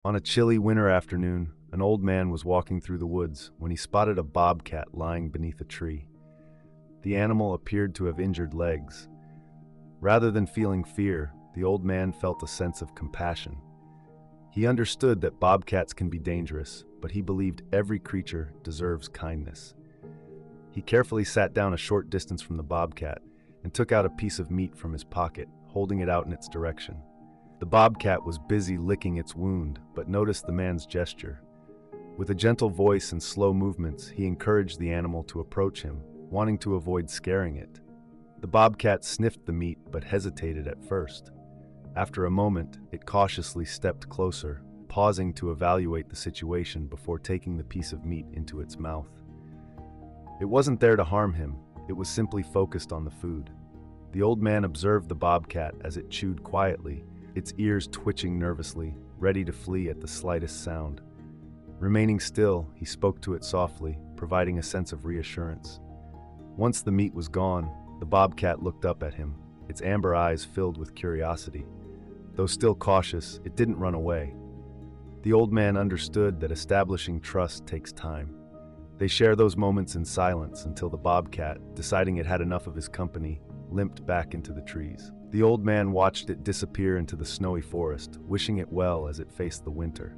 On a chilly winter afternoon, an old man was walking through the woods when he spotted a bobcat lying beneath a tree. The animal appeared to have injured legs. Rather than feeling fear, the old man felt a sense of compassion. He understood that bobcats can be dangerous, but he believed every creature deserves kindness. He carefully sat down a short distance from the bobcat and took out a piece of meat from his pocket, holding it out in its direction. The bobcat was busy licking its wound, but noticed the man's gesture. With a gentle voice and slow movements, he encouraged the animal to approach him, wanting to avoid scaring it. The bobcat sniffed the meat but hesitated at first. After a moment, it cautiously stepped closer, pausing to evaluate the situation before taking the piece of meat into its mouth. It wasn't there to harm him, it was simply focused on the food. The old man observed the bobcat as it chewed quietly, its ears twitching nervously, ready to flee at the slightest sound. Remaining still, he spoke to it softly, providing a sense of reassurance. Once the meat was gone, the bobcat looked up at him, its amber eyes filled with curiosity. Though still cautious, it didn't run away. The old man understood that establishing trust takes time. They share those moments in silence until the bobcat, deciding it had enough of his company, limped back into the trees. The old man watched it disappear into the snowy forest, wishing it well as it faced the winter.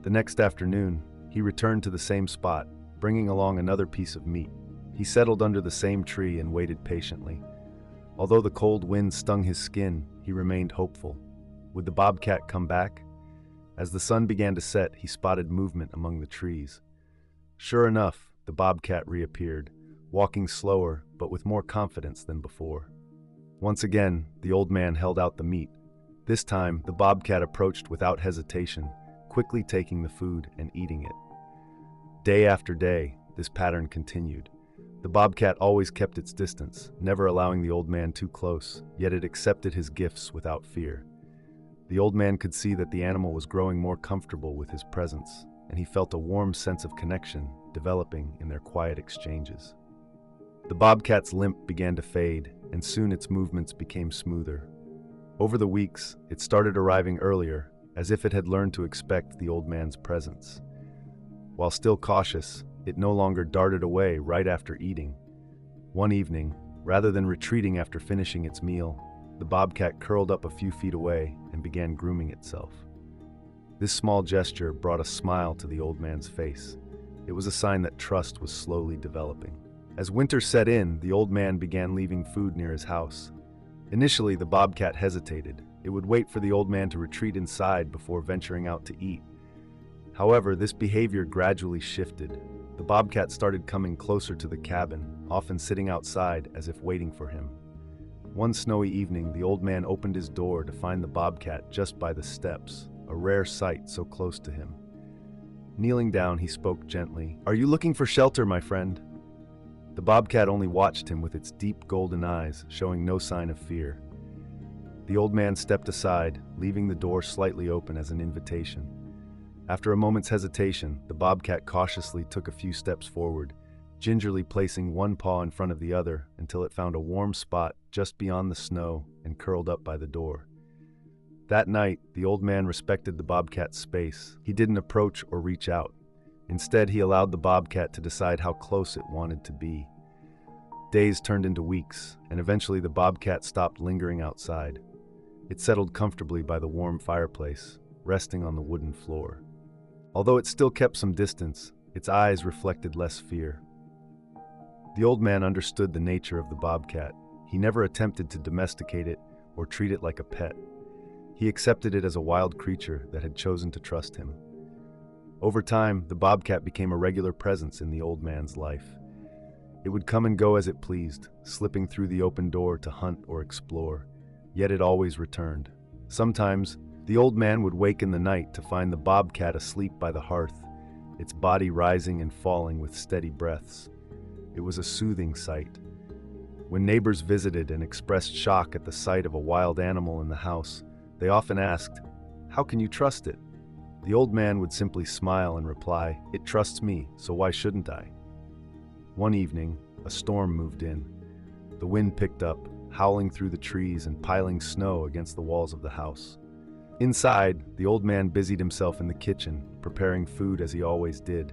The next afternoon, he returned to the same spot, bringing along another piece of meat. He settled under the same tree and waited patiently. Although the cold wind stung his skin, he remained hopeful. Would the bobcat come back? As the sun began to set, he spotted movement among the trees. Sure enough, the bobcat reappeared, walking slower but with more confidence than before. Once again, the old man held out the meat. This time, the bobcat approached without hesitation, quickly taking the food and eating it. Day after day, this pattern continued. The bobcat always kept its distance, never allowing the old man too close, yet it accepted his gifts without fear. The old man could see that the animal was growing more comfortable with his presence, and he felt a warm sense of connection developing in their quiet exchanges. The bobcat's limp began to fade, and soon its movements became smoother. Over the weeks, it started arriving earlier, as if it had learned to expect the old man's presence. While still cautious, it no longer darted away right after eating. One evening, rather than retreating after finishing its meal, the bobcat curled up a few feet away and began grooming itself. This small gesture brought a smile to the old man's face. It was a sign that trust was slowly developing. As winter set in, the old man began leaving food near his house. Initially, the bobcat hesitated. It would wait for the old man to retreat inside before venturing out to eat. However, this behavior gradually shifted. The bobcat started coming closer to the cabin, often sitting outside as if waiting for him. One snowy evening, the old man opened his door to find the bobcat just by the steps, a rare sight so close to him. Kneeling down, he spoke gently. "Are you looking for shelter, my friend?" The bobcat only watched him with its deep golden eyes, showing no sign of fear. The old man stepped aside, leaving the door slightly open as an invitation. After a moment's hesitation, the bobcat cautiously took a few steps forward, gingerly placing one paw in front of the other until it found a warm spot just beyond the snow and curled up by the door. That night, the old man respected the bobcat's space. He didn't approach or reach out. Instead, he allowed the bobcat to decide how close it wanted to be. Days turned into weeks, and eventually the bobcat stopped lingering outside. It settled comfortably by the warm fireplace, resting on the wooden floor. Although it still kept some distance, its eyes reflected less fear. The old man understood the nature of the bobcat. He never attempted to domesticate it or treat it like a pet. He accepted it as a wild creature that had chosen to trust him. Over time, the bobcat became a regular presence in the old man's life. It would come and go as it pleased, slipping through the open door to hunt or explore, yet it always returned. Sometimes, the old man would wake in the night to find the bobcat asleep by the hearth, its body rising and falling with steady breaths. It was a soothing sight. When neighbors visited and expressed shock at the sight of a wild animal in the house, they often asked, "How can you trust it?" The old man would simply smile and reply, "It trusts me, so why shouldn't I?" One evening, a storm moved in. The wind picked up, howling through the trees and piling snow against the walls of the house. Inside, the old man busied himself in the kitchen, preparing food as he always did.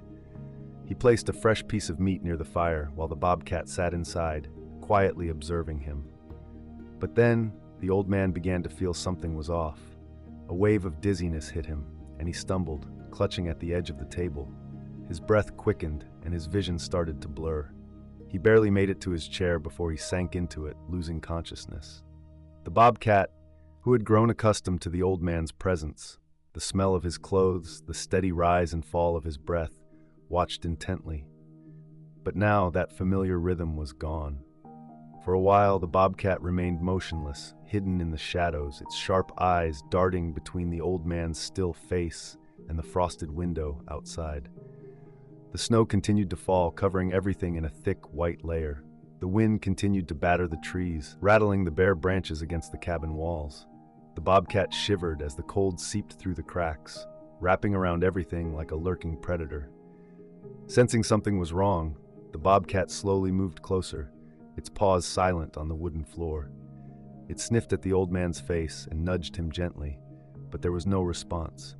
He placed a fresh piece of meat near the fire while the bobcat sat inside, quietly observing him. But then, the old man began to feel something was off. A wave of dizziness hit him, and he stumbled, clutching at the edge of the table. His breath quickened, and his vision started to blur. He barely made it to his chair before he sank into it, losing consciousness. The bobcat, who had grown accustomed to the old man's presence, the smell of his clothes, the steady rise and fall of his breath, watched intently. But now that familiar rhythm was gone. For a while, the bobcat remained motionless, hidden in the shadows, its sharp eyes darting between the old man's still face and the frosted window outside. The snow continued to fall, covering everything in a thick white layer. The wind continued to batter the trees, rattling the bare branches against the cabin walls. The bobcat shivered as the cold seeped through the cracks, wrapping around everything like a lurking predator. Sensing something was wrong, the bobcat slowly moved closer, its paws silent on the wooden floor. It sniffed at the old man's face and nudged him gently, but there was no response.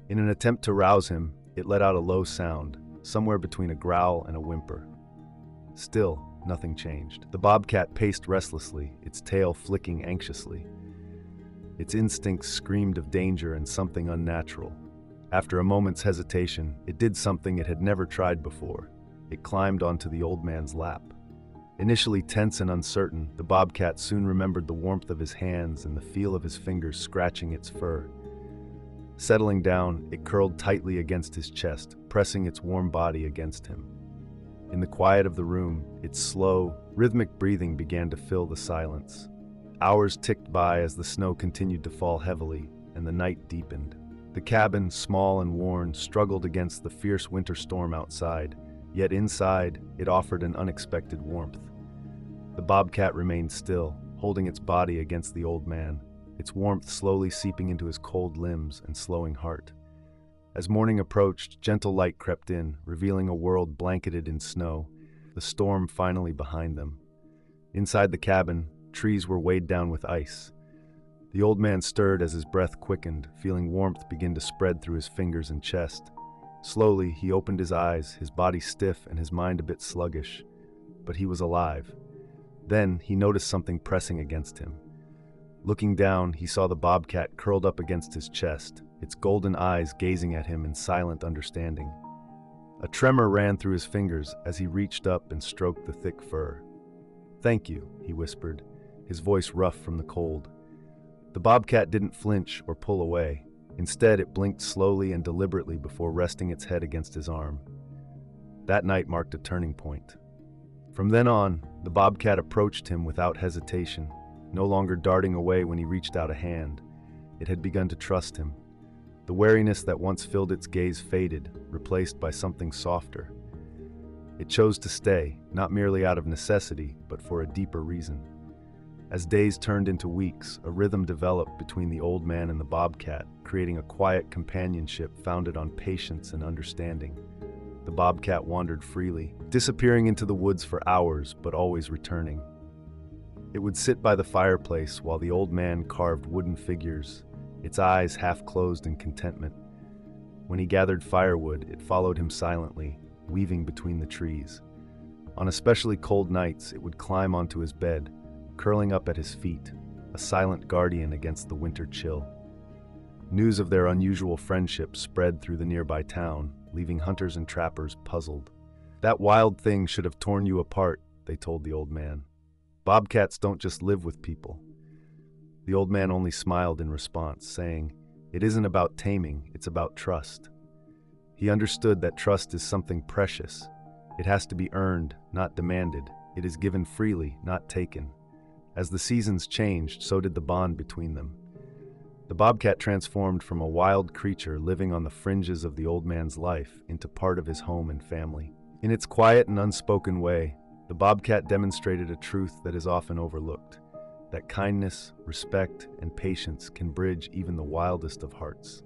In an attempt to rouse him, it let out a low sound, somewhere between a growl and a whimper. Still, nothing changed. The bobcat paced restlessly, its tail flicking anxiously. Its instincts screamed of danger and something unnatural. After a moment's hesitation, it did something it had never tried before. It climbed onto the old man's lap. Initially tense and uncertain, the bobcat soon remembered the warmth of his hands and the feel of his fingers scratching its fur. Settling down, it curled tightly against his chest, pressing its warm body against him. In the quiet of the room, its slow, rhythmic breathing began to fill the silence. Hours ticked by as the snow continued to fall heavily, and the night deepened. The cabin, small and worn, struggled against the fierce winter storm outside, yet inside, it offered an unexpected warmth. The bobcat remained still, holding its body against the old man, its warmth slowly seeping into his cold limbs and slowing heart. As morning approached, gentle light crept in, revealing a world blanketed in snow, the storm finally behind them. Inside the cabin, trees were weighed down with ice. The old man stirred as his breath quickened, feeling warmth begin to spread through his fingers and chest. Slowly, he opened his eyes, his body stiff and his mind a bit sluggish. But he was alive. Then, he noticed something pressing against him. Looking down, he saw the bobcat curled up against his chest, its golden eyes gazing at him in silent understanding. A tremor ran through his fingers as he reached up and stroked the thick fur. "Thank you," he whispered, his voice rough from the cold. The bobcat didn't flinch or pull away. Instead, it blinked slowly and deliberately before resting its head against his arm. That night marked a turning point. From then on, the bobcat approached him without hesitation, no longer darting away when he reached out a hand. It had begun to trust him. The wariness that once filled its gaze faded, replaced by something softer. It chose to stay, not merely out of necessity, but for a deeper reason. As days turned into weeks, a rhythm developed between the old man and the bobcat, creating a quiet companionship founded on patience and understanding. The bobcat wandered freely, disappearing into the woods for hours, but always returning. It would sit by the fireplace while the old man carved wooden figures, its eyes half closed in contentment. When he gathered firewood, it followed him silently, weaving between the trees. On especially cold nights, it would climb onto his bed, curling up at his feet, a silent guardian against the winter chill. News of their unusual friendship spread through the nearby town, leaving hunters and trappers puzzled. "That wild thing should have torn you apart," they told the old man. "Bobcats don't just live with people." The old man only smiled in response, saying, "It isn't about taming, it's about trust." He understood that trust is something precious. It has to be earned, not demanded. It is given freely, not taken. As the seasons changed, so did the bond between them. The bobcat transformed from a wild creature living on the fringes of the old man's life into part of his home and family. In its quiet and unspoken way, the bobcat demonstrated a truth that is often overlooked, that kindness, respect, and patience can bridge even the wildest of hearts.